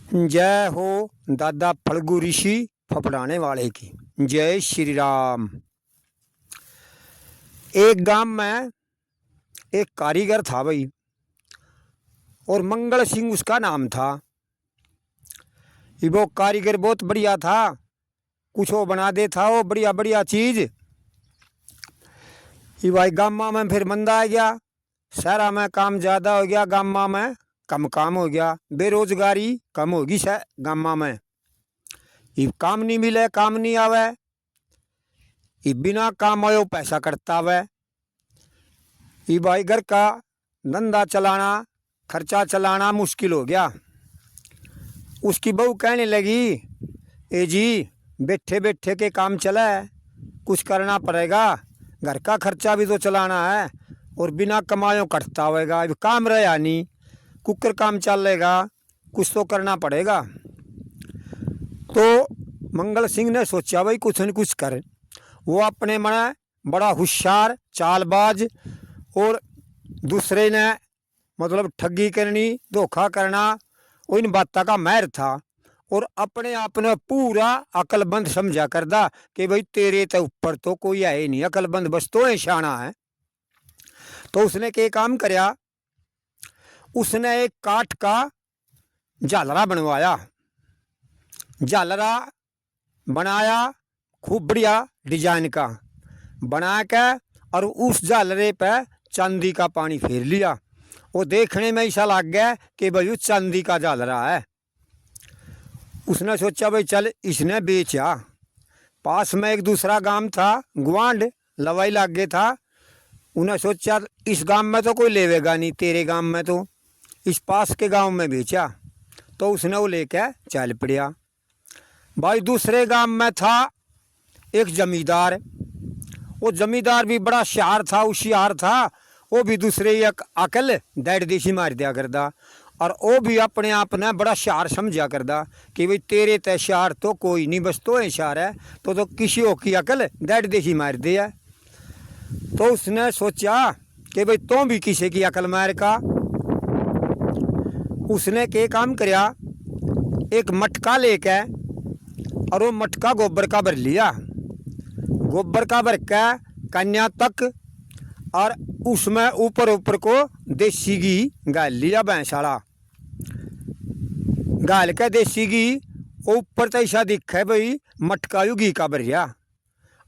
जय हो दादा फल्गु ऋषि फपड़ाने वाले की। जय श्री राम। एक गांव में एक कारीगर था भाई, और मंगल सिंह उसका नाम था। वो कारीगर बहुत बढ़िया था, कुछ वो बना दे था वो बढ़िया बढ़िया चीज। ये भाई गामा में फिर मंदा आ गया, शहरा में काम ज़्यादा हो गया, गामा में कम काम हो गया, बेरोजगारी कम होगी गामा में। ये काम नहीं मिले, काम नहीं आवे, ये बिना काम आयो पैसा कटता आवे। ये भाई घर का धंधा चलाना, खर्चा चलाना मुश्किल हो गया। उसकी बहू कहने लगी, ए जी बैठे बैठे के काम चले, कुछ करना पड़ेगा, घर का खर्चा भी तो चलाना है, और बिना कमायो कटता होएगा, काम रहा नहीं, कुकर काम चलेगा, कुछ तो करना पड़ेगा। तो मंगल सिंह ने सोचा भाई कुछ न कुछ कर। वो अपने मन बड़ा होशियार चालबाज, और दूसरे ने मतलब ठगी करनी, धोखा करना, इन बातों का माहिर था। और अपने आप ने पूरा अकलबंद समझा करदा कि भाई तेरे तो ऊपर तो कोई है ही नहीं, अकलबंद बस तो है, शाना है। तो उसने क्या काम करया, उसने एक काठ का झालरा बनवाया, झालरा बनाया खूब बढ़िया डिजाइन का बना के, और उस झालरे पे चांदी का पानी फेर लिया। वो देखने में ऐसा लग गया कि भाई उस चांदी का झालरा है। उसने सोचा भाई चल इसने बेचा। पास में एक दूसरा गांव था, गुआंड लवाई लाग गया था। उन्हें सोचा इस गांव में तो कोई लेवेगा नहीं, तेरे गांव में तो, इस पास के गांव में बेचा। तो उसने वो लेके चल पड़ा। भाई दूसरे गांव में था एक जमींदार। वो जमींदार भी बड़ा होशियार था। वो भी दूसरे एक अकल डेढ़ देशी मार दिया करदा, और वो भी अपने आप ने बड़ा शार समझा करदा कि भाई तेरे ते शार तो कोई नहीं, बस तो शार है, तो किसी हो की अकल डेढ़ देशी मार दे है। तो उसने सोचा कि भाई तो भी किसी की अकल मार का। उसने के काम करया, एक मटका लेके, और वो मटका गोबर का भर लिया, गोबर का भर के कन्या तक, और उसमें ऊपर ऊपर को देसी घी गाल लिया, भैंसाड़ा गाल के देसी घी। ऊपर तो ऐसा दिखा है भाई मटका यू घी का भरिया।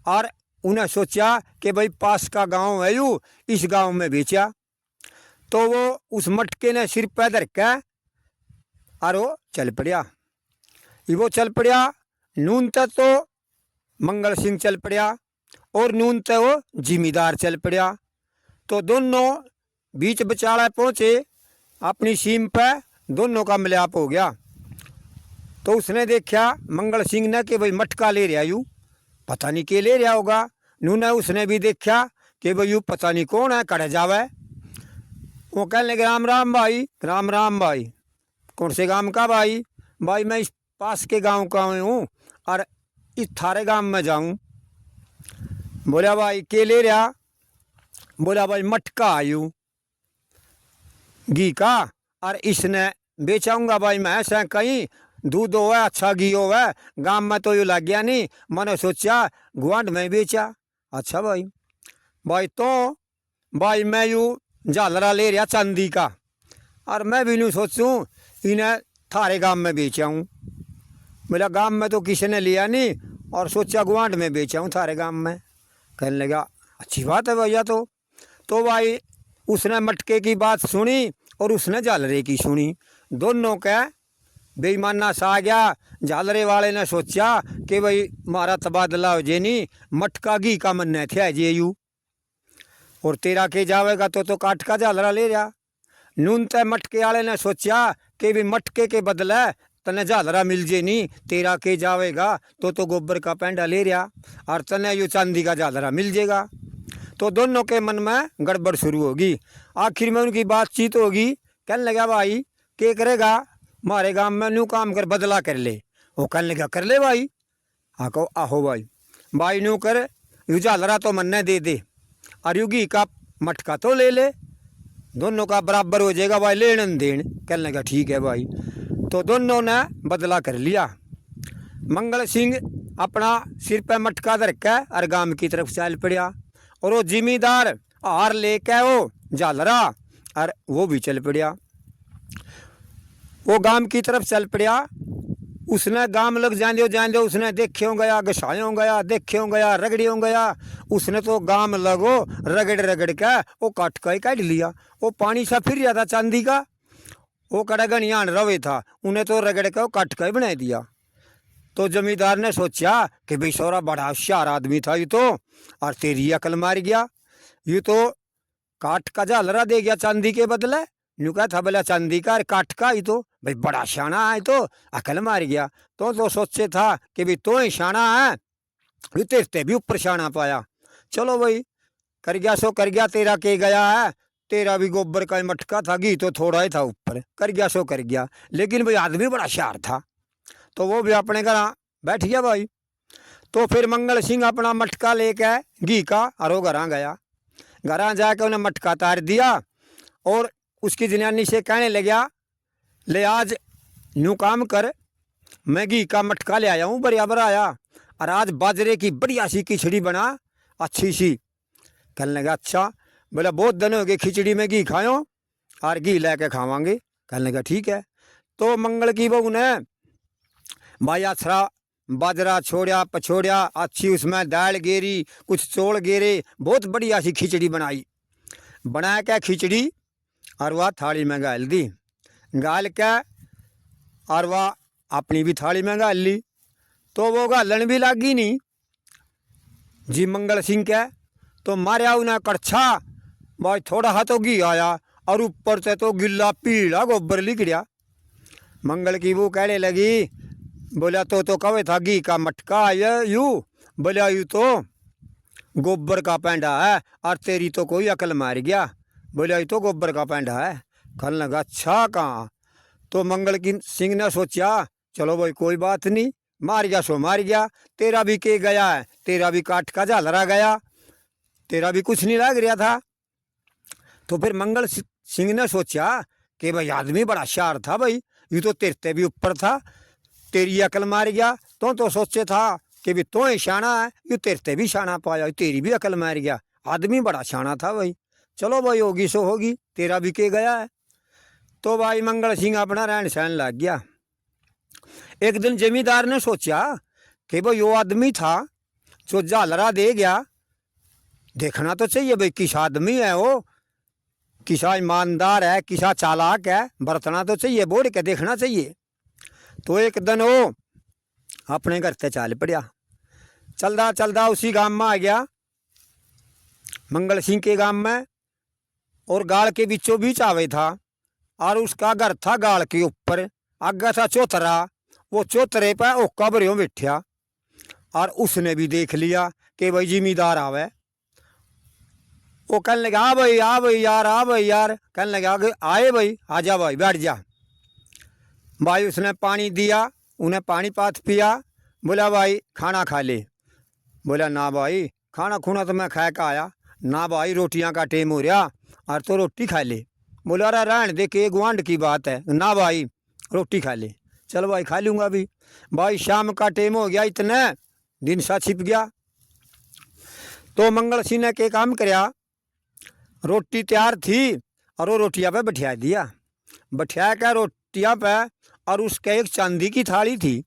और उन्हें सोचा कि भाई पास का गांव है यू, इस गांव में बेचा। तो वो उस मटके ने सिर पे धर के और वो चल पड़ा। वो चल पड़ा, नून तक तो मंगल सिंह चल पड़ा, और नून तक वो जिमीदार चल पड़ा। तो दोनों बीच बचाला पहुँचे अपनी सीम पे, दोनों का मिलाप हो गया। तो उसने देखा मंगल सिंह ने कि भाई मटका ले रहा यू, पता नहीं के ले रहा होगा। नून ने उसने भी देखा कि भाई यू पता नहीं कौन है, कड़ जावे। वो कहने लगे राम राम भाई, राम राम भाई। कौन से गांव का भाई? भाई मैं इस पास के गांव का हूँ, और इस थारे गांव में जाऊँ। बोला भाई के ले रहा? बोला भाई मटका आयु घी का, और इसने बेचाऊंगा भाई मैं, ऐसा कहीं दूध हो है, अच्छा घी हो है, गांव में तो यू लग गया नहीं, मैंने सोचा गुआंढ में बेचा। अच्छा भाई, भाई तो भाई मैं यू झालरा ले रहा चांदी का, और मैं भी नहीं सोचूं इन्हें थारे गांव में बेचाऊँ। बोला गांव में तो किसी ने लिया नहीं, और सोचा गुआंढ में बेचाऊँ थारे गांव में। कहने लगा अच्छी बात है भैया। तो भाई उसने मटके की बात सुनी, और उसने झालरे की सुनी। दोनों के बेईमाना सा आ गया। झालरे वाले ने सोचा कि भाई मारा तबादला हो जे नहीं, मटका घी का मन थे जे यू, और तेरा के जावेगा तो काठ का झालरा ले रहा। नून ते मटके वाले ने सोचा कि भाई मटके के बदले तने झालरा मिल जे नहीं, तेरा के जावेगा तो गोबर का पेंडा ले रहा, और तने यू चांदी का झालरा मिल जेगा। तो दोनों के मन में गड़बड़ शुरू होगी। आखिर में उनकी बातचीत होगी। कहने लगा भाई क्या करेगा, हमारे गांव में न्यू काम कर बदला कर ले। वो कहने लगा कर ले भाई। हाँ कहो आहो भाई, भाई न्यू कर, यू झालरा तो मन्ने दे दे, और युगी का मटका तो ले ले, दोनों का बराबर हो जाएगा भाई, लेन देन। कहने लगा ठीक है भाई। तो दोनों ने बदला कर लिया। मंगल सिंह अपना सिर पे मटका धर के और गांव की तरफ चल पड़ा, और वो जिमीदार हार लेके वो झालरा और वो भी चल पड़ा। वो गांव की तरफ चल पड़ा। उसने गांव लग जाने उसने देख्यों गया, घसायों गया, देख्यों गया, रगड़ियों गया। उसने तो गांव लगो रगड़ रगड़ के वो काट का ही काट लिया। वो पानी सा फिर रहा था चांदी का, वो कड़गनियान रवे था, उन्हें तो रगड़ के वो काट का ही बना दिया। तो जमींदार ने सोचा कि भाई सोरा बड़ा होशियार आदमी था ये तो, और तेरी अकल मार गया, ये तो काठ का झालरा दे गया चांदी के बदले। यूँ कहा था बोला चांदी का और काठ का, ही तो भाई बड़ा शाना है, तो अकल मार गया। तो सोचे था कि भाई तो ही शाना है, ये तेरते भी ऊपर शाना पाया। चलो भाई कर गया सो कर गया, तेरा के गया है, तेरा भी गोबर का मटका था, घी तो थोड़ा ही था ऊपर, कर गया सो कर गया। लेकिन भाई आदमी बड़ा शार था, तो वो भी अपने घर बैठ गया भाई। तो फिर मंगल सिंह अपना मटका लेके घी का और वो घर गया। घर जाके उन्हें मटका तार दिया और उसकी जनानी से कहने लगा, ले आज यूँ काम कर, मैं घी का मटका ले आया हूँ बराबर आया, और आज बाजरे की बढ़िया सी खिचड़ी बना अच्छी सी। कहने लगा अच्छा। बोला बहुत दिन हो गए खिचड़ी में घी खाओ और घी लेके खावांगे। कहने लगा ठीक है। तो मंगल की बहू ने भाई अच्छा बाजरा छोड़ा पछोड़ा, अच्छी उसमें दाल गेरी, कुछ चौल गेरे, बहुत बढ़िया सी खिचड़ी बनाई। बना के खिचड़ी और वह थाली में गाल दी, गाल के और वह अपनी भी थाली में गाल ली। तो वो गालन भी लागी नहीं जी मंगल सिंह के। तो मारे उन्हें कड़छा, भाई थोड़ा हा तो घी आया और ऊपर से तो गिल्ला पीला गोबर लिख गया। मंगल की वो कहने लगी, बोला तो कवे था घी का मटका ये यू, बोला यू तो गोबर का पेंडा है और तेरी तो कोई अकल मार गया। बोला यू तो गोबर का पेंडा है। कहने लगा अच्छा कहाँ। तो मंगल की सिंह ने सोचा चलो भाई कोई बात नहीं, मार गया सो मार गया, तेरा भी के गया है, तेरा भी काठ का झालरा गया, तेरा भी कुछ नहीं लग रहा था। तो फिर मंगल सिंह ने सोचा कि भाई आदमी बड़ा शार था भाई, ये तो तेरते भी ऊपर था, तेरी अकल मार गया। तो सोचे था कि भी तो ही शाना है, ये तेरते भी शाना पाया, तेरी भी अकल मार गया, आदमी बड़ा शाना था भाई। चलो भाई होगी सो होगी, तेरा भी के गया है। तो भाई मंगल सिंह अपना रहन सहन लग गया। एक दिन जमींदार ने सोचा कि भाई वो आदमी था जो झालरा दे गया, देखना तो चाहिए भाई किस आदमी है वो, किसा ईमानदार है, किसा चालाक है, बरतना तो चाहिए, बोल के देखना चाहिए। तो एक दिन वो अपने घर से चल पड़ा, चलदा चलदा उसी गांव में आ गया, मंगल सिंह के गांव में, और गाड़ के बीचों बीच आवे था, और उसका घर था गाड़ के ऊपर, आगे था चौतरा, वो चौतरे पे ओका भरियों बैठा, और उसने भी देख लिया कि भाई जिमीदार आवे। वो कहने लगा आ भाई यार, आ भाई यार। कहने लगा आए भाई, आ जा भाई बैठ जा। भाई उसने पानी दिया, उन्हें पानी पात पिया। बोला भाई खाना खा ले। बोला ना भाई खाना खूना तो मैं खा के आया, ना भाई रोटियां का टेम हो रहा और तो रोटी खा ले। बोला अरे रहन दे के गुआंढ की बात है, ना भाई रोटी खा ले। चल भाई खा लूँगा अभी। भाई शाम का टेम हो गया, इतने दिन सा छिप गया। तो मंगल सिंह ने के काम कराया, रोटी तैयार थी और वो रोटियां पे बैठा दिया, बैठा कर रोटियां पे, और उसके एक चांदी की थाली थी,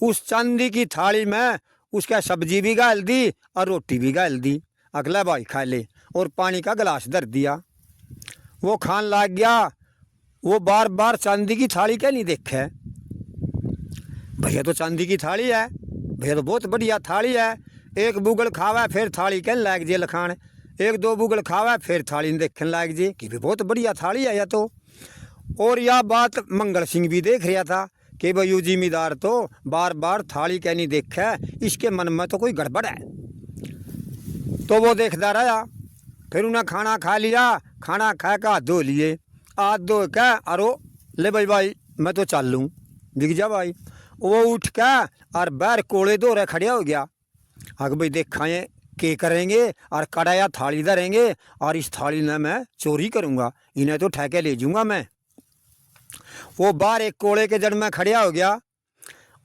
उस चांदी की थाली में उसका सब्जी भी गाल दी और रोटी भी गाल दी। अगला भाई खा ले, और पानी का गिलास धर दिया। वो खान लग गया। वो बार बार चांदी की थाली क्या नहीं देखे, भैया तो चांदी की थाली है, भैया तो बहुत बढ़िया थाली है। एक बुगल खावा फिर थाली कहने लाग जे लखान, एक दो बुगल खावा फिर थाली देखने लाग जे कि भी बहुत बढ़िया थाली है यह तो। और यह बात मंगल सिंह भी देख रहा था कि भाई यू जिमीदार तो बार बार थाली क्या नहीं देखा, इसके मन में तो कोई गड़बड़ है। तो वो देखता रहा, फिर उन्हें खाना खा लिया, खाना खा के हाथ धो लिए, हाथ धो के अरो ले भाई मैं तो चल लूँ, दिख जा भाई। वो उठ के और बैर कोड़े दो रहे खड़े हो गया, अगर भाई देखाएँ के करेंगे और कड़ाया थाली धरेंगे और इस थाली ने मैं चोरी करूँगा, इन्हें तो ठेके ले जाऊँगा मैं। वो बाहर एक कोड़े के जड़ में खड़िया हो गया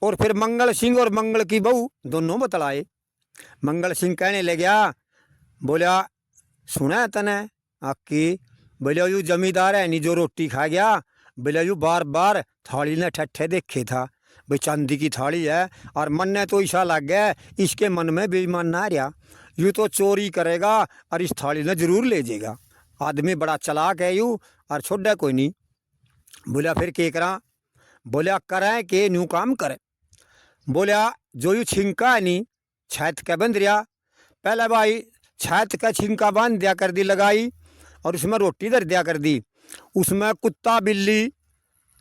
और फिर मंगल सिंह और मंगल की बहू दोनों बतलाए। मंगल सिंह कहने लग गया, बोला सुना है तने आकी, बोला यू जमींदार है नहीं जो रोटी खा गया, बोला यू बार बार थाली ने ठट्ठे देखे था, भाई चांदी की थाली है और मन ने तो ऐसा लग गया इसके मन में बेईमान ना रहा, यूँ तो चोरी करेगा और इस थाली ने जरूर ले जाएगा। आदमी बड़ा चलाक है यूँ और छोड़ा कोई नहीं। बोला फिर के करा, बोला करें के न्यू काम करे। बोला जो यू छिंका है नी छत का बंध रहा, पहले भाई छत का छिंका बांध दिया कर दी लगाई और उसमें रोटी धर दिया कर दी, उसमें कुत्ता बिल्ली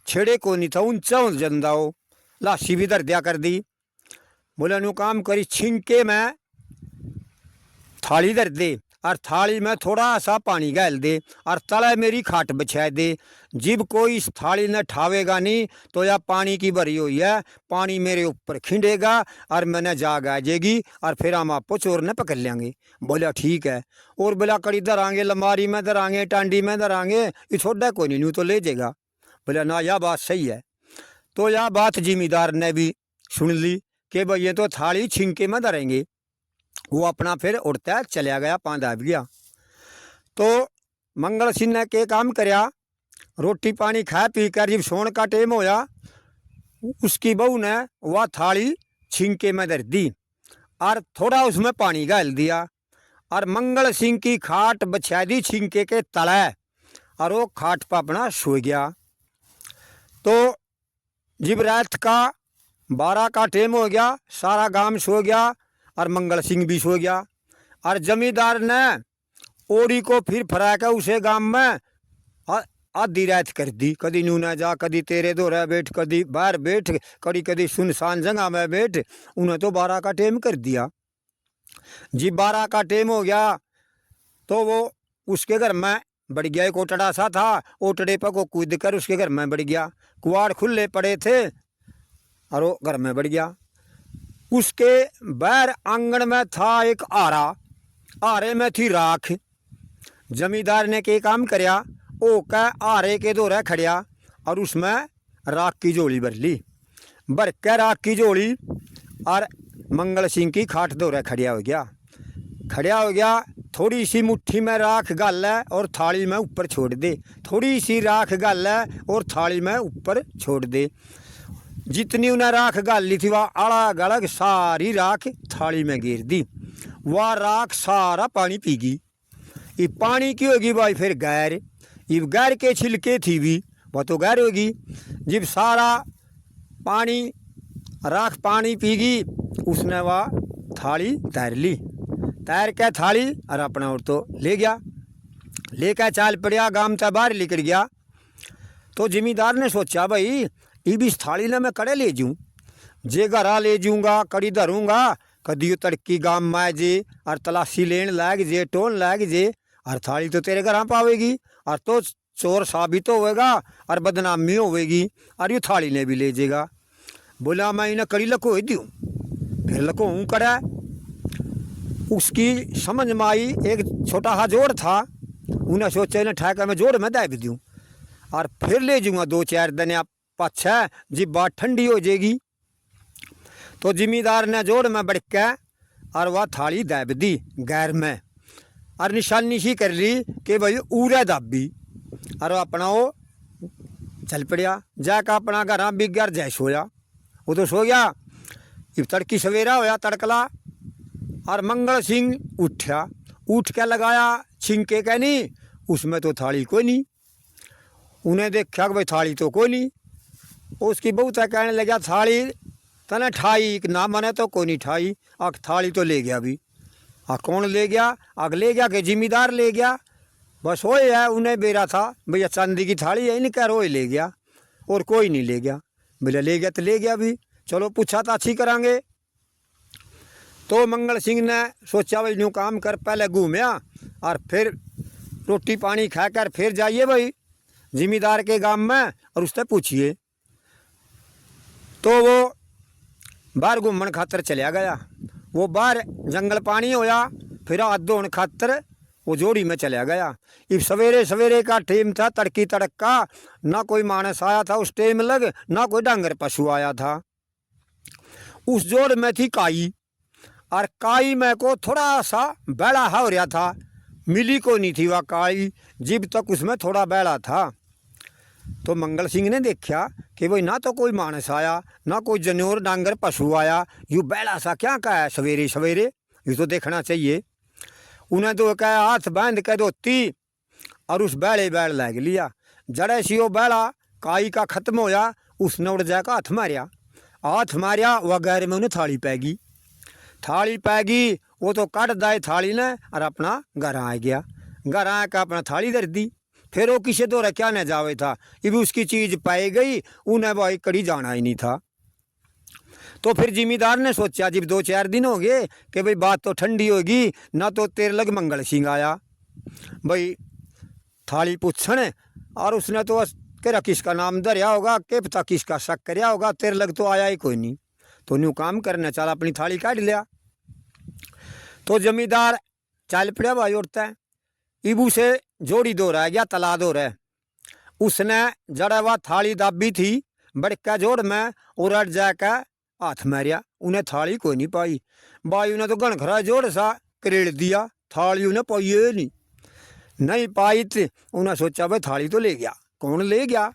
छेड़े को नहीं था, ऊंचा जंदा हो लाशी भी धर दिया कर दी। बोला न्यू काम करी छिंके में थाली धर दे और थाली में थोड़ा सा पानी गाल दे और तले मेरी खाट बिछा दे, जिब कोई इस थाली ने ठावेगा नहीं तो या पानी की भरी हुई है, पानी मेरे ऊपर खिंडेगा और मैंने जाग आ जाएगी और फिर हम आपको चोर ने पकड़ लेंगे। बोला ठीक है। और बोला कड़ी धरांगे, लमारी में धरांगे, टांडी में धरांगे, ये छोड़ा कोई नहीं, न्यू तो ले जाएगा। बोला ना यह बात सही है। तो यह बात जिमीदार ने भी सुन ली कि भाई ये तो थाली छिंके में धरेंगे। वो अपना फिर उड़ता चला गया, पाँव दाब गया। तो मंगल सिंह ने के काम करया, रोटी पानी खा पी कर जब सोने का टेम होया, उसकी बहू ने वह थाली छिंके में धर दी और थोड़ा उसमें पानी गाल दिया और मंगल सिंह की खाट बछा दी छिंके के तले और वो खाट पर अपना सो गया। तो जब रात का 12 का टेम हो गया, सारा गांव सो गया और मंगल सिंह भी सो गया और जमींदार ने ओड़ी को फिर फरा कर उसे गांव में आधी रात कर दी, कदी नू ना जा, कदी तेरे दोहरा बैठ, कदी बाहर बैठ, कदी कदी सुनसान जगह में बैठ, उन्हें तो 12 का टेम कर दिया। जी 12 का टेम हो गया तो वो उसके घर में बढ़ गया, एक ओटड़ा सा था, ओटड़े पर को कूद कर उसके घर में बढ़ गया, कुआड़ खुले पड़े थे और वो घर में बढ़ गया। उसके बाहर आंगन में था एक आरा, आरे में थी राख। जमींदार ने के काम करया, ओ का आरे के दोहरा खड़िया और उसमें राख की झोली भर ली, भर के राख की झोली और मंगल सिंह की खाट दोहरा खड़िया हो गया। थोड़ी सी मुट्ठी में राख गाल है और थाली में ऊपर छोड़ दे, थोड़ी सी राख गाल है और थाली में ऊपर छोड़ दे। जितनी उन्हें राख गाल ली थी वह अलग अलग सारी राख थाली में गिर दी, वह राख सारा पानी पी गई। ये पानी की होगी भाई फिर गैर, ये गैर के छिलके थी भी वह तो गैर होगी। जब सारा पानी राख पानी पी गई, उसने वह थाली तैर ली, तैर के थाली और अपना और तो ले गया, लेकर चाल पड़िया, गांव से बाहर निकल गया। तो जिमीदार ने सोचा भाई ये भी इस थाली ने मैं कड़े ले जाऊँ, जे घरा ले जाऊँगा, कड़ी धरूँगा, कदी तड़की गांव में जे और तलाशी लेन लाग जे, टोन लाग जे और थाली तो तेरे घर पावेगी और तो चोर साबित होएगा और बदनामी होवेगी और ये थाली ने भी ले जाएगा। बोला मैं इन्हें कड़ी लको दूँ, फिर लको हूँ कड़ा। उसकी समझ में आई एक छोटा सा जोड़ था, उन्हें सोचा इन्हें ठेका में जोड़ में दाब दूँ और फिर ले जाऊँगा 2-4 दिन पाछा, जब बात ठंडी हो जाएगी। तो जिमीदार ने जोड़ में बढ़ के और वह थाली दाब दी गैर में और निशानी सी कर ली कि भाई उरे दाबी और अपना वो चल पड़िया, जाकर अपना घर बिग घर जय सोया। वो तो सो गया, इब तड़की सवेरा होया तड़कला और मंगल सिंह उठा, उठ के लगाया छिंके के नहीं, उसमें तो थाली कोई नहीं। उन्हें देखा कि भाई थाली तो कोई नहीं। उसकी बहू तय कहने लगा थाली तने ठाई ना, मने तो कोई नहीं ठाई, आख थाली तो ले गया भी। कौन ले गया? आग ले गया कि जिमीदार ले गया, बस वो है उन्हें बेरा था भैया चांदी की थाली है, नहीं कह रो ले गया और कोई नहीं ले गया। भैया ले गया तो ले गया भी, चलो पूछा तो अच्छी करांगे। तो मंगल सिंह ने सोचा भाई यूँ काम कर, पहले घूमया और फिर रोटी पानी खाकर फिर जाइए भाई जिमीदार के गांव में और उससे पूछिए। तो वो बाहर घूमन खातर चलिया गया, वो बाहर जंगल पानी होया, फिर हाथ धोने खातर वो जोड़ी में चला गया। इब सवेरे सवेरे का टाइम था, तड़की तड़क का, ना कोई मानस आया था उस टाइम लग, ना कोई डांगर पशु आया था। उस जोड़ में थी काई, और काई में को थोड़ा सा बैला हो रहा था, मिली को नहीं थी वह काई, जब तक उसमें थोड़ा बैला था। तो मंगल सिंह ने देखा कि भाई ना तो कोई मानस आया, ना कोई जनौर डांगर पशु आया, यूँ बैला सा क्या का है सवेरे सवेरे, ये तो देखना चाहिए। उन्हें तो कहा हाथ बांध के धोती और उस बैले बैल लग लिया। जड़े सी वो बैला काई का खत्म होया, उसने उड़ जाकर हाथ मारिया वह गैर में उन्हें थाली पैगी, वो तो काट दाए थाली ने और अपना घर आ गया। घर आकर अपना थाली धर दी, फिर वो किसे तो क्या न जावे था, ये भी उसकी चीज़ पाई गई, उन्हें भाई कड़ी जाना ही नहीं था। तो फिर जिमीदार ने सोचा जब 2-4 दिन हो गए कि भाई बात तो ठंडी होगी, ना तो तेरे लग मंगल सिंह आया भाई थाली पूछने, और उसने तो तेरा किसका नाम धरिया होगा, के पता किसका शक करया होगा, तेरे लग तो आया ही कोई नहीं। तो न्यू काम करने चला, अपनी थाली काट लिया। तो जमींदार चल पड़ा भाई उड़ता है, इबू से जोड़ी दो रह गया, तला दो रह। उसने जड़ा वह थाली दाबी थी बड़का जोड़ में, उड़ट जाकर हाथ मारिया, उन्हें थाली कोई नहीं पाई। भाई उन्हें तो गणखरा जोड़ सा करेड़ दिया, थाली उन्हें पाई नहीं पाई। तो उन्हें सोचा भाई थाली तो ले गया, कौन ले गया?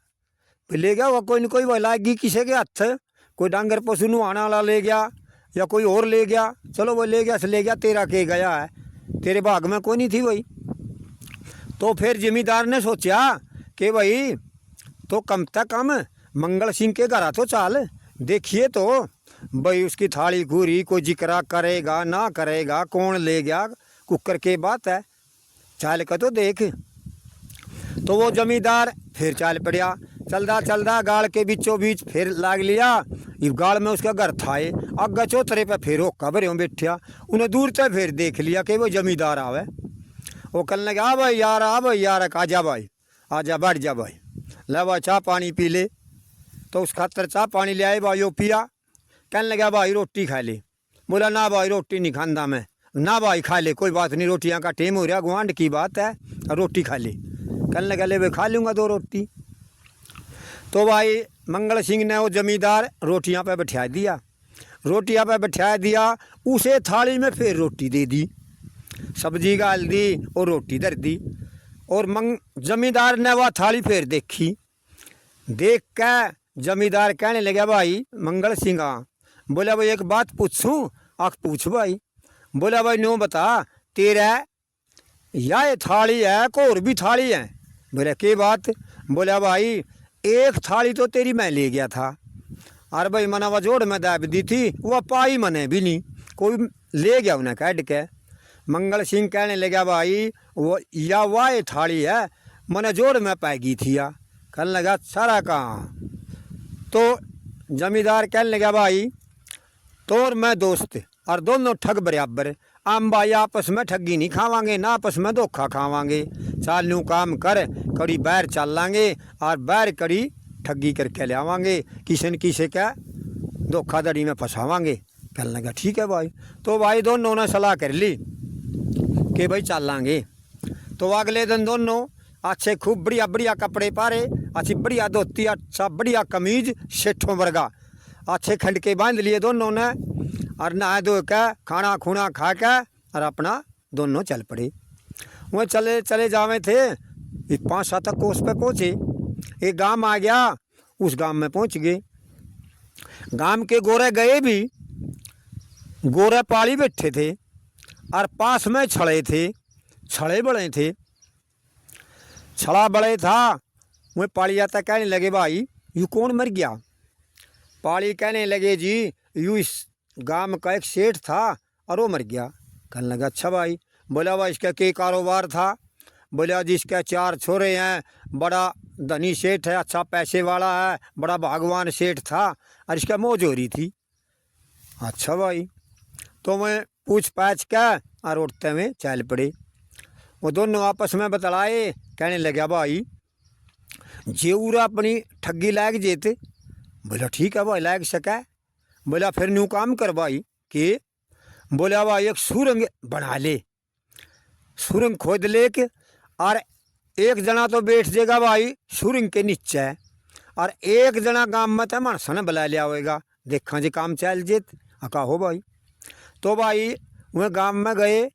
ले गया वह कोई न कोई, वह लागी किसी के हथ, कोई डांगर पशु नुहाना वाला ले गया या कोई और ले गया। चलो वो ले गया से ले गया, तेरा के गया है, तेरे भाग में कोई नहीं थी भाई। तो फिर जिमीदार ने सोचा कि भाई तो कम से कम मंगल सिंह के घर तो चाल देखिए तो भाई उसकी थाली घूरी, कोई जिक्रा करेगा ना करेगा, कौन ले गया, कुकर के बात है, चाल का तो देख। तो वो जमींदार फिर चाल पड़ा, चलदा गाड़ के बीचों बीच फिर लाग लिया। इस गाड़ में उसका घर था, अग्गा चौतरे पे फिर वो कब्र बैठा, उन्हें दूर से फिर देख लिया कि वो जमींदार आवे। वो कहने लगे आ भाई यार, आजा भाई, आजा बैठ जा भाई, ले भाई चाह पानी पी ले। तो उस खातर चाह पानी ले आए भाई, वो पिया। कहने लगा भाई रोटी खा ले। बोला ना भाई रोटी नहीं खांदा मैं। ना भाई खा ले, कोई बात नहीं, रोटियां का टेम हो रहा, गुआंढ की बात है, रोटी खा ले। कहने लगा ले भाई खा लूँगा 2 रोटी। तो भाई मंगल सिंह ने वो जमींदार रोटियां पे बैठा दिया, उसे थाली में फिर रोटी दे दी, सब्जी गाल दी और रोटी धर दी। और जमींदार ने वह थाली फिर देखी, देख के जमींदार कहने लगा भाई मंगल सिंह, बोला भाई एक बात पूछूं? आख पूछ भाई। बोला भाई नो बता, तेरा या ये थाली है को और भी थाली है? बोला के बात? बोला भाई एक थाली तो तेरी मैं ले गया था, और भाई मना वह जोड़ में दाब दी थी, वह पाई मने भी नहीं, कोई ले गया उन्हें काट के। मंगल सिंह कहने लगा भाई वो या वाह थाली है, मने जोड़ में पाएगी थी या। कहने लगा सारा कहाँ? तो जमींदार कहने लगा भाई तो और मैं दोस्त और दोनों ठग बराबर, हम भाई आपस में ठगी नहीं खावांगे ना आपस में धोखा खावांगे, चाल न्यू काम कर, कड़ी बाहर चल लांगे और बाहर कड़ी ठगी करके ले आवांगे, किसी न किसी का धोखाधड़ी में फंसावांगे। कहने लगा ठीक है भाई। तो भाई दोनों ने सलाह कर ली कि भाई चल लांगे। तो अगले दिन दोनों अच्छे खूब बढ़िया कपड़े पारे, अच्छी बढ़िया धोती, अच्छा बढ़िया कमीज सेठों वर्गा अच्छे खंड के बांध लिए दोनों ने, और नहा धो के खाना खूना खा के और अपना दोनों चल पड़े। वह चले जावे थे, 5-7 कोस पे पहुँचे, एक गांव आ गया, उस गांव में पहुँच गए। गांव के गोरे गए भी, गोरे पाली बैठे थे और पास में छड़े बड़े थे, छड़ा बड़े था। वह पाली जाता कहने लगे भाई यू कौन मर गया? पाली कहने लगे जी यू इस गांव का एक सेठ था और वो मर गया। कहने लगा अच्छा भाई। बोला भाई इसका क्या कारोबार था? बोला जी इसके 4 छोरे हैं, बड़ा धनी सेठ है, अच्छा पैसे वाला है, बड़ा भगवान सेठ था और इसका मौज हो रही थी। अच्छा भाई। तो मैं पूछ पाछ के और उठते हुए चल पड़े। वो दोनों आपस में बतलाए, कहने लगा भाई जेऊरा अपनी ठगी लाग जेते। बोला ठीक है भाई लाग सका। बोला फिर न्यू काम कर भाई कि, बोला भाई एक सुरंग बना ले, सुरंग खोद लेके और एक जना तो बैठ जाएगा भाई सुरंग के नीचे, और एक जना गांव में तो मानसा ने बुला लिया होएगा, देखा जी काम चल जेत। कहो भाई, तो भाई वह गांव में गए,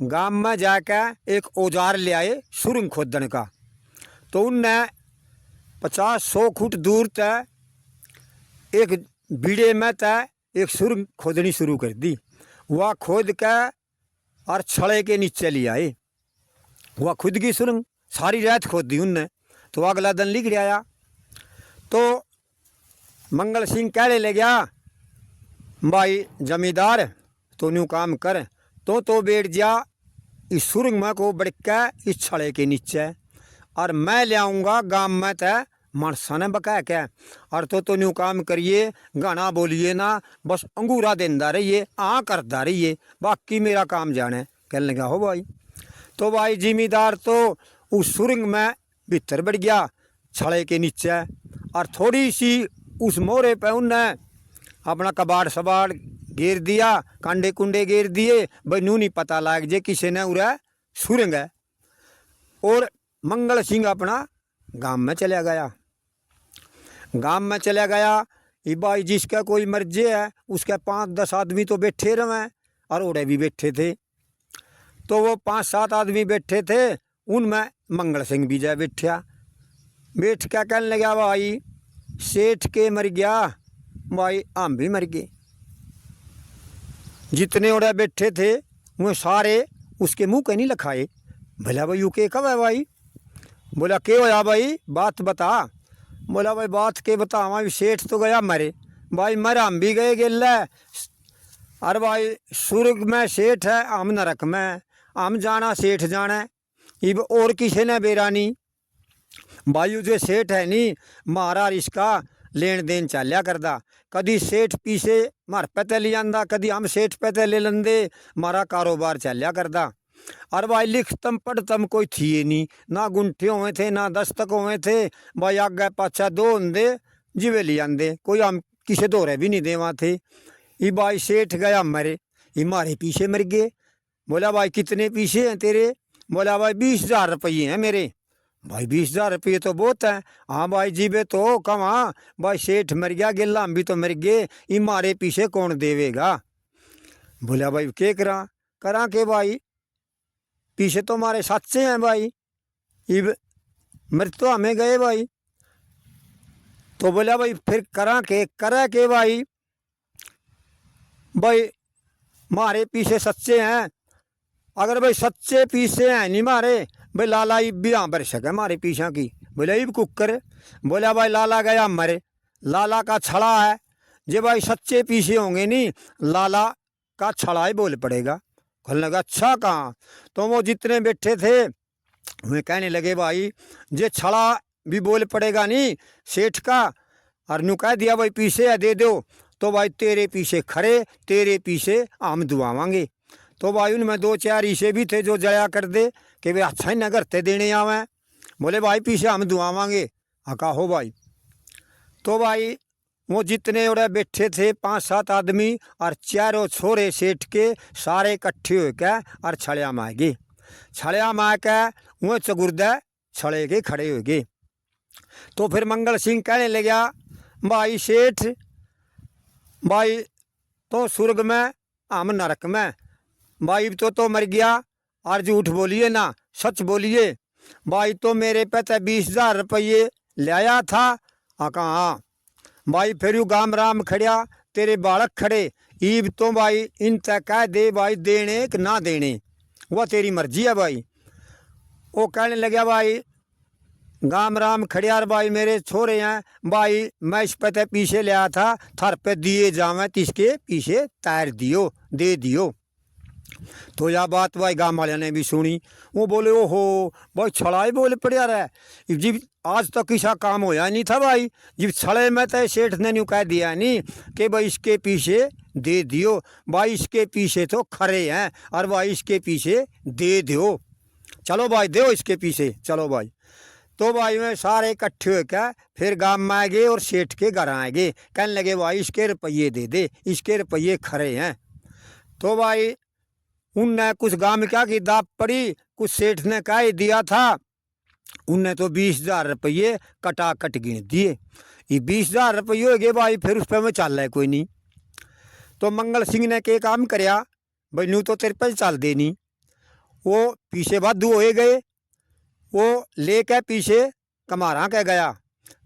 गांव में जाकर एक औजार ले आए सुरंग खोदने का। तो उनने 50-100 फुट दूर तक एक बीड़े में तक एक सुरंग खोदनी शुरू कर दी। वह खोद के और छड़े के नीचे ले आए। वह खुद की सुरंग सारी रात खोद दी उनने। तो अगला दिन लिख आया। तो मंगल सिंह कहने ले गया, भाई जमींदार तो न्यू काम कर, तो बैठ जा इस सुरंग में को बढ़ के इस छड़े के नीचे, और मैं ले आऊँगा गाँव में तय मानसा ने बका के, और तो न्यू काम करिए, गाना बोलिए ना, बस अंगूरा देंदा रहिए, करता रहिए, बाकी मेरा काम जाने। कहने लगा हो भाई। तो भाई जिमीदार तो उस सुरंग में भीतर बढ़ गया छड़े के नीचे, और थोड़ी सी उस मोरे पे उनने अपना कबाड़ सबाड़ घेर दिया, कांडे कुंडे घेर दिए, भाई नू नहीं पता लग जे किसी ने उरा सुरंग है। और मंगल सिंह अपना गांव में चला गया। गांव में चला गया, ये भाई जिसका कोई मर्जी है उसके 5-10 आदमी तो बैठे रहे, और ओड़े भी बैठे थे। तो वो 5-7 आदमी बैठे थे, उनमें मंगल सिंह भी जाए बैठा। बैठ के कहने लगा, भाई सेठ के मर गया, भाई हम भी मर गए। जितने ओड़े बैठे थे वो सारे उसके मुंह के नहीं लखाए। भला भाई यू के कब है भाई? बोला के होया भाई, बात बता। बोला भाई बात के बतावा, सेठ तो गया मरे, भाई मर हम भी गए गिल्ला। अरे भाई स्वर्ग में सेठ है, हम नरक में, हम जाना सेठ जाना, इब और किसी ने बेरा नहीं। भाई जो सेठ है नी मारा इसका लेन देन चालिया करदा, कदी सेठ पीछे मार पैते ले जाता, कदी हम सेठ पैते ले लेंदे, मारा कारोबार चालिया करदा। और भाई लिखतम पढ़तम कोई थी नहीं, ना गुंठे हुए थे ना दस्तक हुए थे, भाई आगे पाछा दो होंदे जिवे ले आंदे, कोई हम किसे दोहरे भी नहीं देवा थे। ये भाई सेठ गया मरे, ये मारे पीछे मर गए। बोला भाई कितने पीछे हैं तेरे? बोला भाई 20,000 रुपये हैं मेरे। भाई 20,000 रुपये तो बहुत है। हाँ भाई जीवे तो कम, हाँ भाई सेठ मर गया गिल्ला, हम भी तो मर गए, ये मारे पीछे कौन देवेगा? बोला भाई क्या करा के भाई, पीछे तो हमारे सच्चे हैं भाई, इब मर तो हमें गए भाई। तो बोला भाई फिर करा के भाई, भाई मारे पीछे सच्चे हैं। अगर भाई सच्चे पीछे हैं नहीं मारे, भाई लाला इब भी हाँ बरसक है मारे पीछा की। बोला इब कुकर। बोला भाई लाला गया मरे, लाला का छड़ा है, जे भाई सच्चे पीछे होंगे नहीं, लाला का छड़ा ही बोल पड़ेगा। कहने लगा अच्छा कहाँ? तो वो जितने बैठे थे वे कहने लगे, भाई जे छड़ा भी बोल पड़ेगा नहीं सेठ का, और नु कह दिया भाई पीछे है दे दो, तो भाई तेरे पीछे खड़े, तेरे पीछे हम दुआवांगे। तो भाई उनमें 2-4 ईसे भी थे जो जया कर दे कि वे अच्छा ही न करते देने आवे। बोले भाई पीछे हम दुआवांगे। हाँ कहो भाई। तो भाई वो जितने उड़े बैठे थे 5-7 आदमी और चारों छोरे सेठ के सारे इकट्ठे हो के और छड़िया मार गए। छड़िया मार के वो चगुर्दे छड़े के खड़े हो गए। तो फिर मंगल सिंह कहने लगा, भाई सेठ, भाई तो स्वर्ग में हम नरक में, भाई तो मर गया, और झूठ बोलिए ना सच बोलिए। भाई तो मेरे पे तो 20,000 रुपये ले आया था। हाँ भाई फिर यू गाम राम खड़िया, तेरे बालक खड़े, ईब तो भाई इन तक कह दे भाई देने कि ना देने, वह तेरी मर्जी है भाई। वो कहने लगे, भाई गाम राम खड़ियार भाई मेरे छोरे हैं, भाई मैं इस पे पीछे ले आया था, थर पे दिए जावे तिसके पीछे तैर दियो दे दियो। तो यह बात भाई गाँव वाले ने भी सुनी। वो बोले ओहो भाई छड़ाई बोल पड़िया रहा जी, आज तक किसा काम होया नहीं था भाई, जब छड़े में तो सेठ ने न्यू कह दिया नहीं कि भाई इसके पीछे दे दियो, भाई इसके पीछे तो खड़े हैं, और भाई इसके पीछे दे दो, चलो भाई दो इसके पीछे चलो भाई। तो भाई में सारे इकट्ठे होकर फिर गाँव में आ गए और सेठ के घर आ गए। कहने लगे भाई इसके रुपये दे दे, इसके रुपये खड़े हैं। तो भाई उनने कुछ गाँव में क्या की दाप पड़ी, कुछ सेठ ने कहा ही दिया था, उनने तो 20,000 रुपये कटाकट गिन दिए। ये 20,000 रुपये हो गए भाई, फिर उस पर मैं चल रहा कोई नहीं। तो मंगल सिंह ने के काम करया, भाई नू तो तेरे पे चल देनी। वो पीछे वाधू हो गए, वो लेके पीछे कमारा कह गया।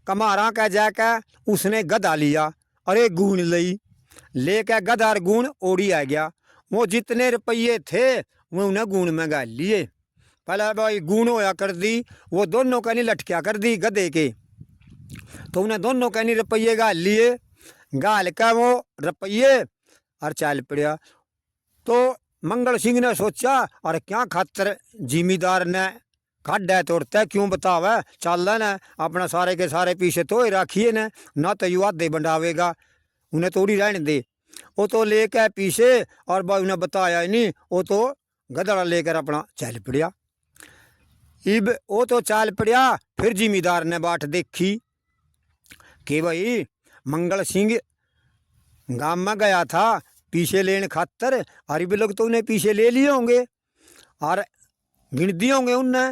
कमारा कह जाकर उसने गधा लिया, अरे गुण लई लेकर गधा और गुण ओड़ी आ गया। वो जितने रुपये थे वो उन्हें गुण में गाल लिए। पहले भाई गुण होया कर दी, वो दोनों का नहीं लटकिया कर दी गधे के, तो उन्हें दोनों का नहीं रुपये गाल लिए। गाल का वो रुपये और चल पड़ा। तो मंगल सिंह ने सोचा, अरे क्या खातर जिमीदार ने खाड़ा तोड़ता क्यों बतावे, चल न अपना सारे के सारे पीछे तो ही राखिए न, ना तो युवा दे बंडावेगा, उन्हें थोड़ी रहने दे। वो तो लेकर पीछे और भाई उन्हें बताया ही नहीं, वो तो गधड़ा लेकर अपना चल पड़ा। इब वो तो चल पड़ा। फिर जिमीदार ने बाट देखी कि भाई मंगल सिंह गांव में गया था पीछे लेने खातर, अरे भी लोग तो उन्हें पीछे ले लिए होंगे और गिन दिए होंगे उनने,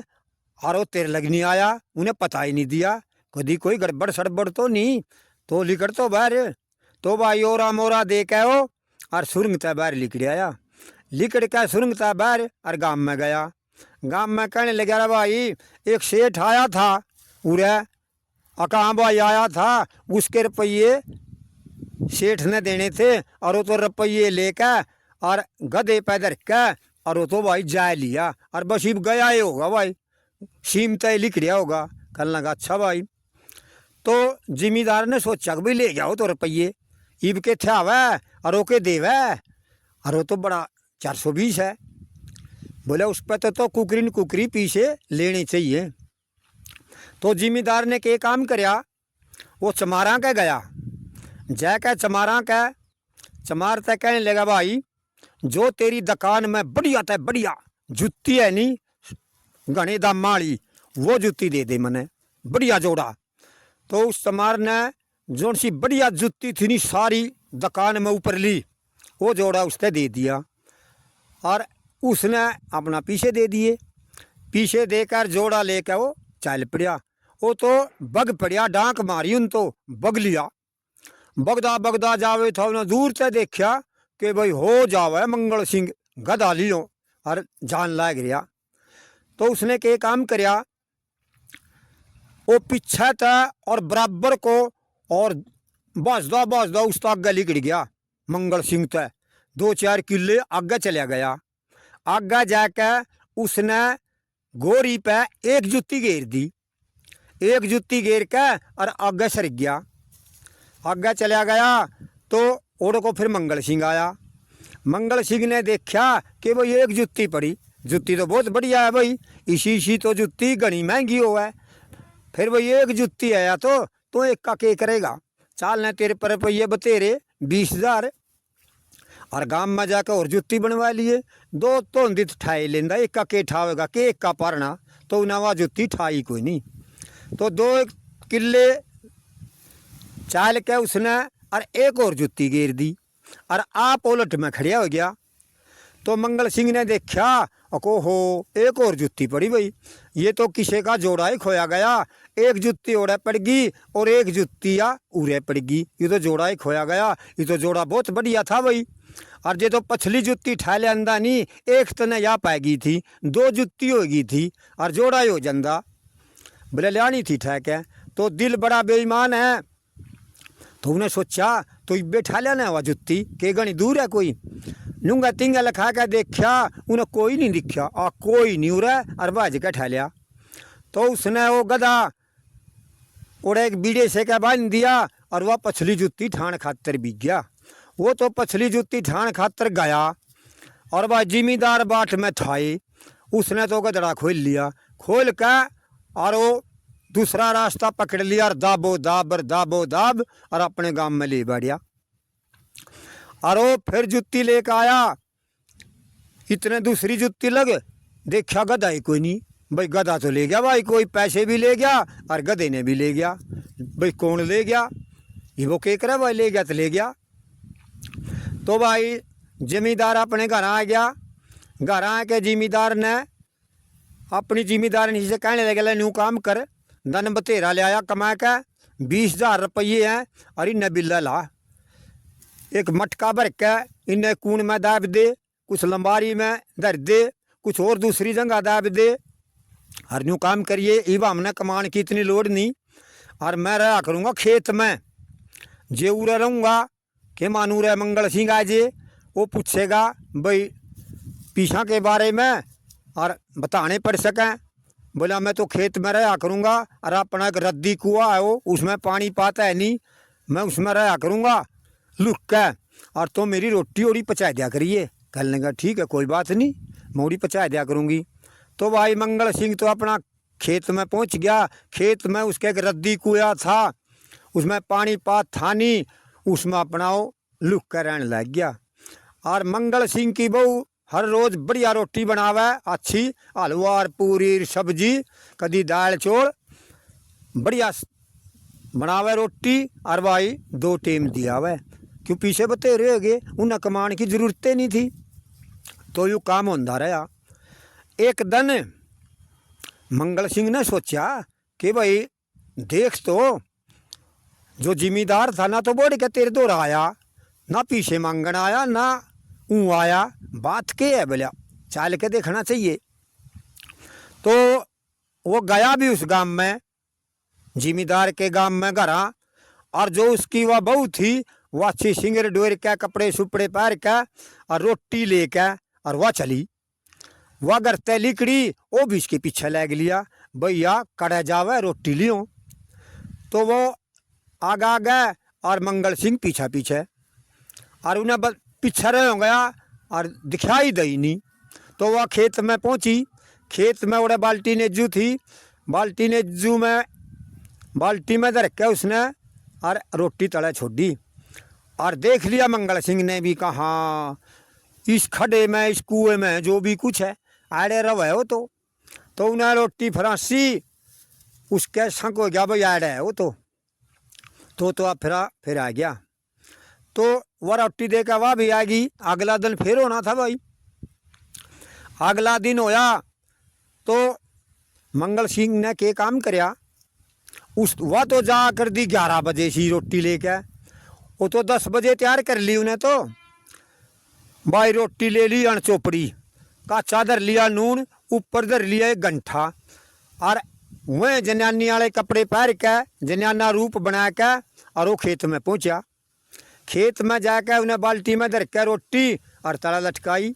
और वो तेरे लग नहीं आया, उन्हें पता ही नहीं दिया, कभी कोई गड़बड़ सड़बड़ तो नहीं, तो लिकड़ तो बाहर। तो भाई ओरा मोरा दे के वो और सुरंगता बाहर लिकड़ आया। लिकड़ के सुरंगता बाहर और गांव में गया। गांव में कहने लगा, भाई एक सेठ आया था उरे, कहाँ भाई आया था, उसके रुपये सेठ ने देने थे, और वो तो रुपये लेकर और गधे पैदर के और वो तो भाई जा लिया, और बस इब गया ही होगा भाई, सीम तय लिख लिया होगा। कहने लगा अच्छा भाई। तो जिमीदार ने सोचा कि भाई ले जाओ तो रुपये, इब के थे आवे और ओके देवे, और वो तो बड़ा 420 है। बोले उस पर तो कुकरी न कुकरी पीछे लेनी चाहिए। तो जिमीदार ने के काम करया, वो चमारा के गया, जैके चमारा के चमार तय कहने लगा, भाई जो तेरी दुकान में बढ़िया तय बढ़िया जुत्ती है नी घने दाम वाली, वो जुत्ती दे दे मने बढ़िया जोड़ा। तो उस चमार ने जो सी बढ़िया जुत्ती थी नी सारी दुकान में ऊपर ली, वो जोड़ा उसने दे दिया, और उसने अपना पीछे दे दिए। पीछे देकर जोड़ा लेकर वो चल पड़ा। वो तो बग पड़िया, डांक मारी उन तो बग लिया। बगदा बगदा जावे था, उन्हें दूर से देखा कि भाई हो जावे मंगल सिंह गधा लियो और जान लाग गया। तो उसने के काम करया, वो पीछे था और बराबर को और बसदा उस तक आगे लिकड़ गया। मंगल सिंह तय 2-4 किले आगे चला गया। आगे जाकर उसने गोरी पे एक जुत्ती घेर दी, एक जुत्ती घेर के और आगे सर गया। आगे चला गया तो ओड़ को फिर मंगल सिंह आया। मंगल सिंह ने देखा कि भाई एक जुत्ती पड़ी, जुत्ती तो बहुत बढ़िया है भाई, इसी तो जुत्ती घनी महंगी हो है। फिर भाई एक जुत्ती आया तो एक का के करेगा, चाल ने तेरे पर रुपये बतेरे 20,000, और गांव में जाकर और जुत्ती बनवा लिए। 2 तो दित ठाई लेंदा, एक का के ठावेगा के एक का परना, तो नवा जुत्ती ठाई कोई नहीं। तो 2 किले चाल के उसने और एक और जुत्ती घेर दी और आप उलट में खड़िया हो गया। तो मंगल सिंह ने देखा, को हो एक और जुत्ती पड़ी भाई, ये तो किसी का जोड़ा ही खोया गया, एक जुत्ती ओढ़े पड़ गई और एक जुत्ती या उरे पड़ गई, ये तो जोड़ा ही खोया गया। ये तो जोड़ा बहुत बढ़िया था भाई, और ये तो पछली जुत्ती ठाले अंदा नहीं, एक तने या पै गई थी, 2 जुत्ती हो गई थी और जोड़ा ही हो जंदा, बोले लियानी थी ठहक है। तो दिल बड़ा बेईमान है, तो उन्हें सोचा तो बैठा लेना हुआ जुत्ती के गणी दूर है कोई, नूंगा तिंगा लखा के देखा, उन्हें कोई नहीं दिखा, कोई नहीं उड़ा और बाज के ठा लिया। तो उसने वो गधा उड़े एक बीड़े से क्या बांध दिया और वह पछली जुत्ती ठाण खातर भी गया। वो तो पछली जुत्ती ठाण खातर गया और वह जिमीदार बाट में ठाए, उसने तो गधड़ा खोल लिया, खोल के और वो दूसरा रास्ता पकड़ लिया और दाबो दाब और अपने गांव में ले बढ़िया। और वो फिर जुत्ती लेकर आया, इतने दूसरी जुत्ती लगे, देखा गधा ही कोई नहीं, भाई गधा तो ले गया भाई, कोई पैसे भी ले गया और गधे ने भी ले गया, भाई कौन ले गया, ये वो के करे भाई ले गया तो ले गया। तो भाई जमींदार अपने घर आ गया, घर आके जमींदार ने अपनी जिम्मेदारी से कहने लगे न्यू काम कर, धन बतेरा ले आया कमा के, 20,000 रुपये हैं, और इन्हें बिल्ला ला, एक मटका भर के इन्हें कून में दाब दे, कुछ लंबारी में धर दे, कुछ और दूसरी जगह दाब दे, और न्यू काम करिए। इब हमने कमान की इतनी लोड नहीं, और मैं रहा करूँगा खेत में। जे उरे रहूँगा के मानू रहे मंगल सिंह आजे, वो पूछेगा भाई पीछा के बारे में और बताने पड़ सकें। बोला मैं तो खेत में रहा करूँगा, और अपना एक रद्दी कुआं है वो, उसमें पानी पाता है नहीं, मैं उसमें रहा करूँगा लुक के, और तो मेरी रोटी ओड़ी पचा दिया करिए। कहने लगा ठीक है कोई बात नहीं, मैं ओड़ी पचा दिया करूँगी। तो भाई मंगल सिंह तो अपना खेत में पहुँच गया। खेत में उसके एक रद्दी कुआं था, उसमें पानी पात था नहीं, उसमें अपना वो लुक कर रहने लग गया। और मंगल सिंह की बहू हर रोज़ बढ़िया रोटी बनावे, अच्छी हलवा और पूरी सब्जी, कदी दाल चौल बढ़िया बनावे रोटी, और भाई 2 टाइम दिया हुआ। क्यों पीछे बतेरे हो गए, उन्हें कमाने की जरूरत नहीं थी, तो यूँ काम होता रहा। एक दिन मंगल सिंह ने सोचा कि भाई देख तो जो जिम्मेदार था ना, तो बोल के तेरे दौर आया ना, पीछे मांगन आया ना ऊँ आया, बात क्या है बोला, चाल के देखना चाहिए। तो वो गया भी उस गांव में, जिम्मेदार के गांव में घरा, और जो उसकी वह बहू थी वह अच्छी सिंगर डोर के कपड़े सुपड़े पहन के और रोटी लेके और वह चली। वह घर ते लिकड़ी, वो भी इसके पीछे लग लिया, भैया कड़ा जावे रोटी लियो। तो वो आगा गए और मंगल सिंह पीछा पीछे, और उन्हें पीछे रह गया और दिखाई दई नहीं। तो वह खेत में पहुंची, खेत में उड़े बाल्टी नेजू थी, बाल्टी नेजू में बाल्टी में धर के उसने और रोटी तले छोड़ी, और देख लिया मंगल सिंह ने भी कहा इस खड्डे में इस कुएं में जो भी कुछ है आड़े रवे हो। तो उन्हें रोटी फरासी, उसके संग हो गया भाई आड़े है वो तो अब फिर आ गया। तो वह रोटी दे के वह भी आ गई। अगला दिन फिर होना था भाई। अगला दिन होया तो मंगल सिंह ने के काम करया, वह तो जा कर दी 11 बजे सी रोटी लेके, वो तो 10 बजे तैयार कर ली उन्हें। तो भाई रोटी ले ली अनचोपड़ी, काचा धर लिया नून, ऊपर धर लिया एक गंठा, और वह जनानी वाले कपड़े पहन के जनाना रूप बना के और वो खेत में पहुंचा। खेत में जाकर उन्हें बाल्टी में धर के रोटी और तला लटकाई,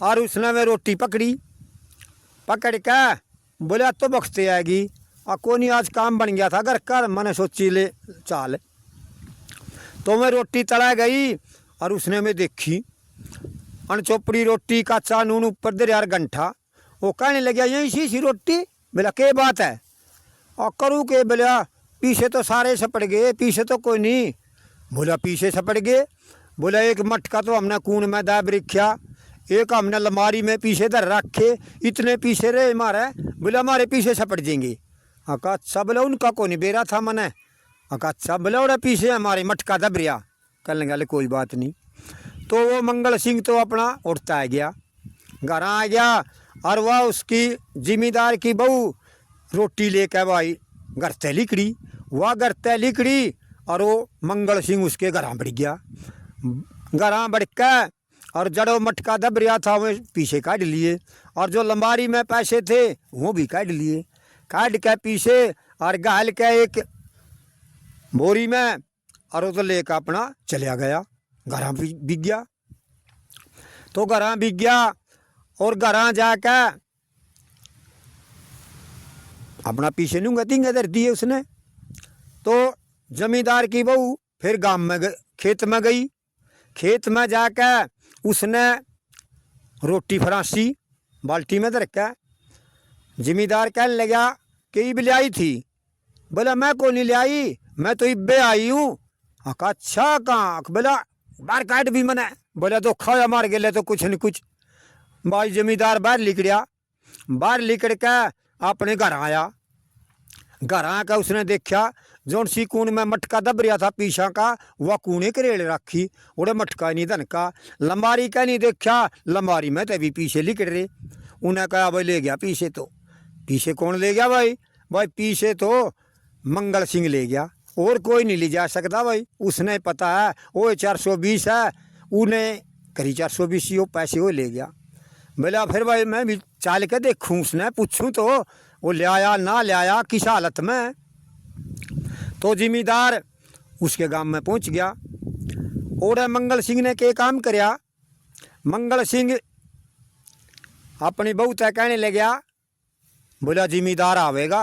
और उसने वह रोटी पकड़ के बोला तो बख्ते आएगी, और कोनी आज काम बन गया था घर का, मैंने सोची ले चाल। तो मैं रोटी तला गई और उसने मैं देखी अनचोपड़ी रोटी, काचा नून ऊपर दे यार गंठा। वो कहने लगे यही सी रोटी। बोला के बात है, और करूँ के? बोला पीछे तो सारे सपड़ गए, पीछे तो कोई नहीं। बोला पीछे सपड़ गए? बोला एक मटका तो हमने कून में दाब रखा, एक हमने अलमारी में पीछे धर रखे, इतने पीछे रहे हमारे। बोला हमारे पीछे सपड़ जाएंगे। अका अच्छा। बोला उनका को नहीं बेरा था मैंने। अका अच्छा। बोला उड़ा पीछे हमारे मटका दब रहा। कहने गले कोई बात नहीं। तो वो मंगल सिंह तो अपना उठता आ गया, घर आ गया, और वह उसकी जिम्मेदार की बहू रोटी लेकर भाई घर ते लिकड़ी। वह घर ते लिकड़ी और वो मंगल सिंह उसके घर बढ़ गया। घर बढ़ के और जड़ो मटका दब रहा था वह पीछे काट लिए, और जो लंबारी में पैसे थे वो भी काट लिए। काट के पीछे और गाल के एक बोरी में, और वो तो लेकर अपना चलिया गया। घर बिक गया। तो घर बिक गया, और घर जाके अपना पीछे नूंगा तींगा धर दिए उसने। तो जमींदार की बहू फिर गांव में खेत में गई। खेत में जाके उसने रोटी फरासी बाल्टी में धर के। जिम्मेदार कहने लगा कि इब ले आई थी। बोला मैं को नहीं ले आई, मैं तो इब्बे आई हूँ। अच्छा कहाँ? बोला बाहर काट भी मना। बोला तो खाया मार गए तो कुछ न कुछ। भाई जमींदार बाहर निकलिया, बाहर निकल के अपने घर आया। घर आकर उसने देखा जोन सी कून में मटका दब रहा था पीछा का, वह कूने करेड़ रखी, उड़े मटका नहीं धन का। लंबारी का नहीं देखा, लंबारी में तभी पीछे लिकड़ रहे। उन्हें कहा भाई ले गया पीछे। तो पीछे कौन ले गया भाई? भाई पीछे तो मंगल सिंह ले गया, और कोई नहीं ले जा सकता भाई। उसने पता है वो 420 है, उन्हें करी 420 ही वो पैसे वो ले गया। बोला फिर भाई मैं भी चाल के देखूँ, उसने पूछूँ तो वो ले आया ना ले आया किस हालत में। तो जिम्मेदार उसके गांव में पहुंच गया और मंगल सिंह ने के काम करया। मंगल सिंह अपनी बहू तय कहने लग गया, बोला जिम्मेदार आवेगा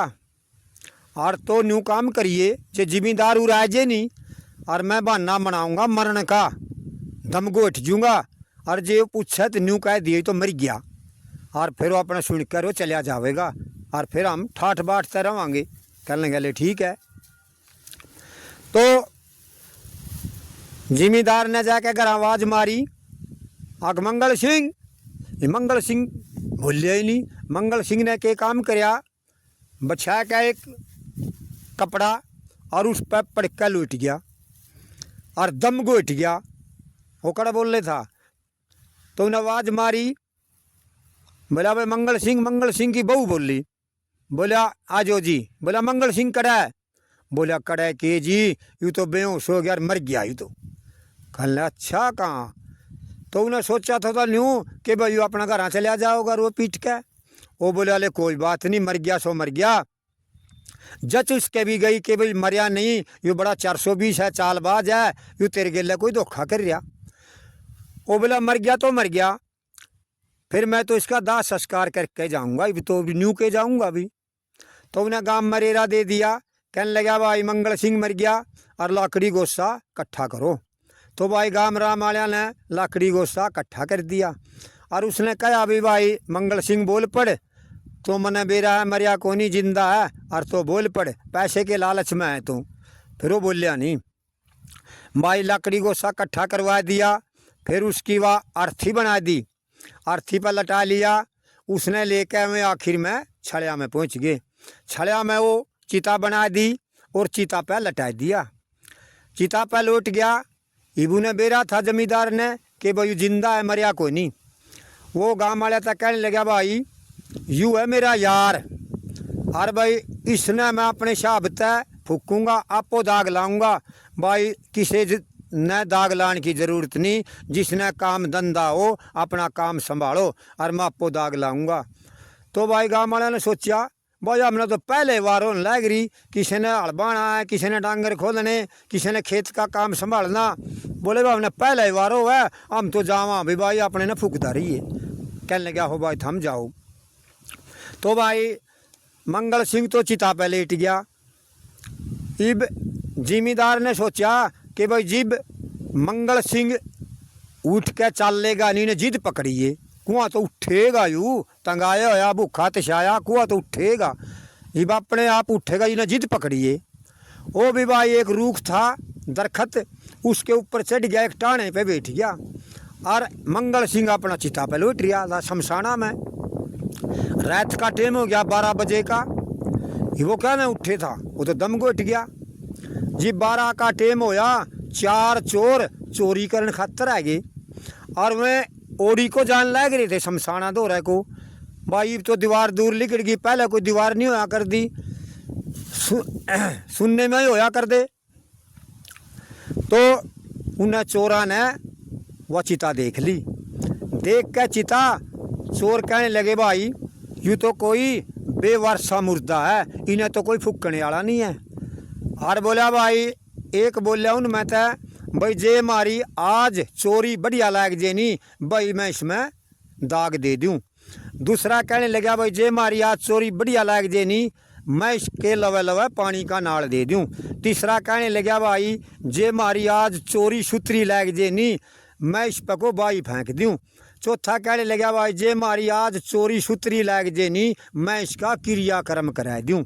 और तो न्यू काम करिए जे जिम्मेदार उराजे नहीं, और मैं बहाना बनाऊंगा मरण का, दम गोठ जूँगा, और जे पूछे तो न्यू कह दिए तो मर गया। और फिर वो अपना सुन कर वो चलिया जाएगा और फिर हम ठाठ बाँटते रहेंगे। कहने गले ठीक है। तो जिम्मेदार ने जाके घर आवाज़ मारी, आग मंगल सिंह। मंगल सिंह भूलिया ही नहीं। मंगल सिंह ने के काम करया, बछा का एक कपड़ा और उस पर पड़ के लुट गया और दम गोट गया। वो कड़ा बोल रहे था तो उन्हें आवाज़ मारी, बोला भाई मंगल सिंह की बहू बोली, बोला आजो जी। बोला मंगल सिंह कड़ा है? बोला कड़ा के जी, यूँ तो बेहोश हो गया और मर गया यूँ तो। कहने अच्छा कहाँ? तो उन्हें सोचा था न्यू कि भाई वो अपना घर चले जाओगा वो पीट के। वो बोले अरे कोई बात नहीं, मर गया सो मर गया। जच उसके भी गई कि भाई मरिया नहीं, ये बड़ा 420 है, चालबाज है, यू तेरे गेले कोई धोखा कर रहा। वो बोला मर गया तो मर गया, फिर मैं तो इसका दाह संस्कार करके जाऊँगा, अभी तो न्यू के जाऊँगा अभी। तो उन्हें गांव मरेरा दे दिया। कहने लगा भाई मंगल सिंह मर गया और लाकड़ी गोस्सा इकट्ठा करो। तो भाई गांव राम वालिया ने लाकड़ी गोस्सा इकट्ठा कर दिया और उसने कहा अभी भाई मंगल सिंह बोल पड़, तो मने बेरा है मरिया को नहीं जिंदा है, और तो बोल पड़, पैसे के लालच में है तो। फिर वो बोलिया नहीं। भाई लाकड़ी गोस्सा इकट्ठा करवा दिया, फिर उसकी वह अर्थी बना दी, अर्थी पर लटा लिया। उसने लेकर मैं आखिर में छड़िया में पहुंच गए। छड़िया में वो चिता बना दी और चिता पर लटा दिया। चिता पर लौट गया। इबू ने बेरा था जमींदार ने कि भाई जिंदा है मरिया कोई नहीं। वो गाँव वाले तक कहने लगा भाई यू है मेरा यार, और भाई इसने मैं अपने शाब तय फूकूँगा, आपको दाग लाऊंगा। भाई किसी न दाग लाने की ज़रूरत नहीं, जिसने काम धंधा हो अपना काम संभालो और मैं आपको दाग लाऊंगा। तो भाई गाँव वाले ने सोचा भाई हमने तो पहले बार होने लग रही, किसी ने हल बाना है, किसी ने डांगर खोलने, किसी ने खेत का काम संभालना। बोले भाई हमने पहले बार हो है, हम तो जावा भी भाई अपने ने फूकता रही है। कहने लगा हो भाई थम जाओ। तो भाई मंगल सिंह तो चिता पे लेट गया। इब जिम्मेदार ने सोचा कि भाई जिब मंगल सिंह उठ के चल लेगा, नहीं ने जिद पकड़ी है, कुआं तो उठेगा, यू तंगाया होया भूखा तशाया, कुआं तो उठेगा, इब अपने आप उठेगा, इन्हें जिद पकड़ी है। वो भी भाई एक रूख था दरखत, उसके ऊपर चढ़ गया, एक टाणे पे बैठ गया और मंगल सिंह अपना चिता पे लौट रहा था शमशाना में। रात का टाइम हो गया 12 बजे का। वो क्या ना उठे था, वो तो दम घुट गया। जी 12 का टाइम होया, 4 चोर चोरी करने खातर आ गए और वे ओडी को जान लग रहे थे शमशाना दौरे को। भाई तो दीवार दूर लिकड़ गई, पहले कोई दीवार नहीं होया कर दी, सुनने में ही होया कर दे। तो उन्हें चोरा ने वह चिता देख ली। देख के चिता चोर कहने लगे भाई यूँ तो कोई बेवारसा मुर्दा है, इन्हें तो कोई फूकने वाला नहीं है। और बोला भाई एक बोलिया उनमें था भाई जे मारी आज चोरी बढ़िया लाग जे नहीं भाई मैं इसमें दाग दे दूँ। दूसरा कहने लगा भाई जे मारी आज चोरी बढ़िया लाग जे नहीं मैं इसके लवे लवे पानी का नाल दे दूँ। तीसरा कहने लगा भाई जे मारी आज चोरी सुथरी लाग जे नहीं मैं इस पर को बाई फेंक दूँ। चौथा कहने लगा भाई जे मारी आज चोरी सुथरी लाग जे नहीं मैं इसका क्रियाक्रम करा दूँ।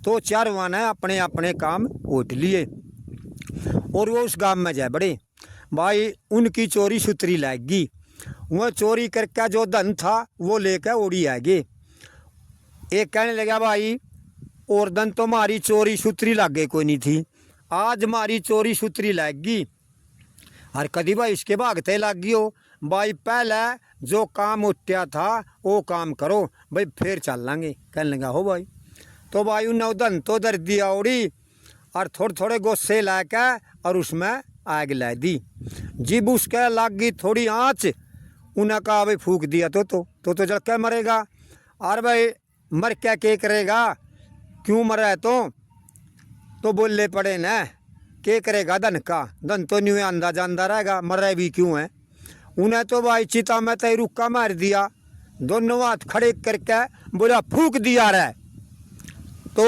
तो चारवा ने अपने अपने काम ओट लिए और वो उस गांव में जाए बड़े। भाई उनकी चोरी सुथरी लाग गई, वह चोरी करके जो धन था वो लेकर उड़ी आगे। एक कहने लगा भाई और धन तो हमारी चोरी सुथरी लाग गई कोई नहीं थी, आज हमारी चोरी सुथरी लाग गई और कभी भाई इसके भागते लग गई हो। भाई पहले जो काम उठ्या था वो काम करो भाई, फिर चल लेंगे। कहने लगा हो भाई। तो भाई उन्हें धन तो दर दिया उड़ी और थोड़े थोड़े गोस्से लाके और उसमें आग ला दी। जिब उसके लग गई थोड़ी आँच, उन्हें कहा भाई फूक दिया तो जल के मरेगा। और भाई मर क्या करेगा, क्यों मरा तो बोलने पड़े न, के करेगा धन का, धन तो नहीं अंदाजा अंदा रहेगा, मर रहा भी क्यों है। उन्हें तो भाई चिता में तय रुक्का मार दिया, दोनों हाथ खड़े करके बोला फूक दिया रहा। तो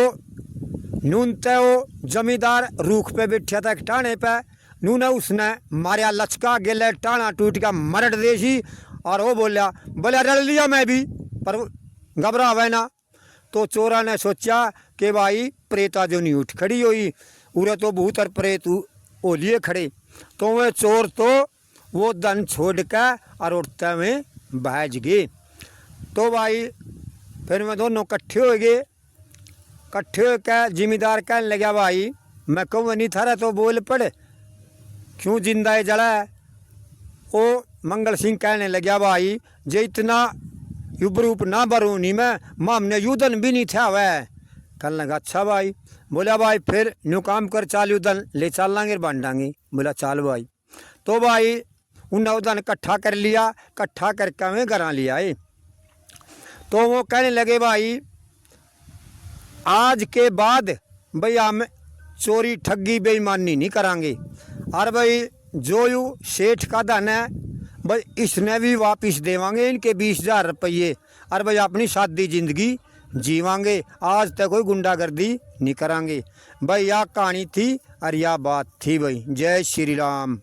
नून तय वो जमींदार रूख पे बैठा था एक टाणे पे, नूने उसने मारिया लचका गेले, टाणा टूट गया मरड़ देसी। और वो बोला रड़ लिया मैं भी, पर घबरावे ना। तो चोरा ने सोचा कि भाई प्रेता जो नहीं उठ खड़ी हुई, उरे तो भूत और प्रेत ओ लिए खड़े। तो वह चोर तो वो धन छोड़ के और उड़ते में भाज गए। तो भाई फिर मैं दोनों इकट्ठे हो गए। इकट्ठे होकर जिम्मेदार कहने लगा भाई मैं कहूँ नहीं था तो बोल पड़े, क्यों जिंदा है जला है। वो मंगल सिंह कहने लगा भाई जे इतना युबरूप ना बरू नहीं मैं, माँ हमने युद्धन भी नहीं था वह। कहने लगा अच्छा भाई। बोला भाई फिर न्यू काम कर, चाल युद्धन ले चल लेंगे बांटांगे। बोला चाल भाई। तो भाई उन्हें उदन इकट्ठा कर लिया, इकट्ठा करके हमें घर लिया है। तो वो कहने लगे भाई आज के बाद भाई हम चोरी ठगी बेईमानी नहीं करांगे, और भाई जो यू सेठ का धन है भाई इसने भी वापिस देवांगे इनके 20,000 रुपये, और भाई अपनी सादी जिंदगी जीवांगे, आज तक कोई गुंडागर्दी नहीं करांगे। भाई यह कहानी थी और यह बात थी भाई। जय श्री राम।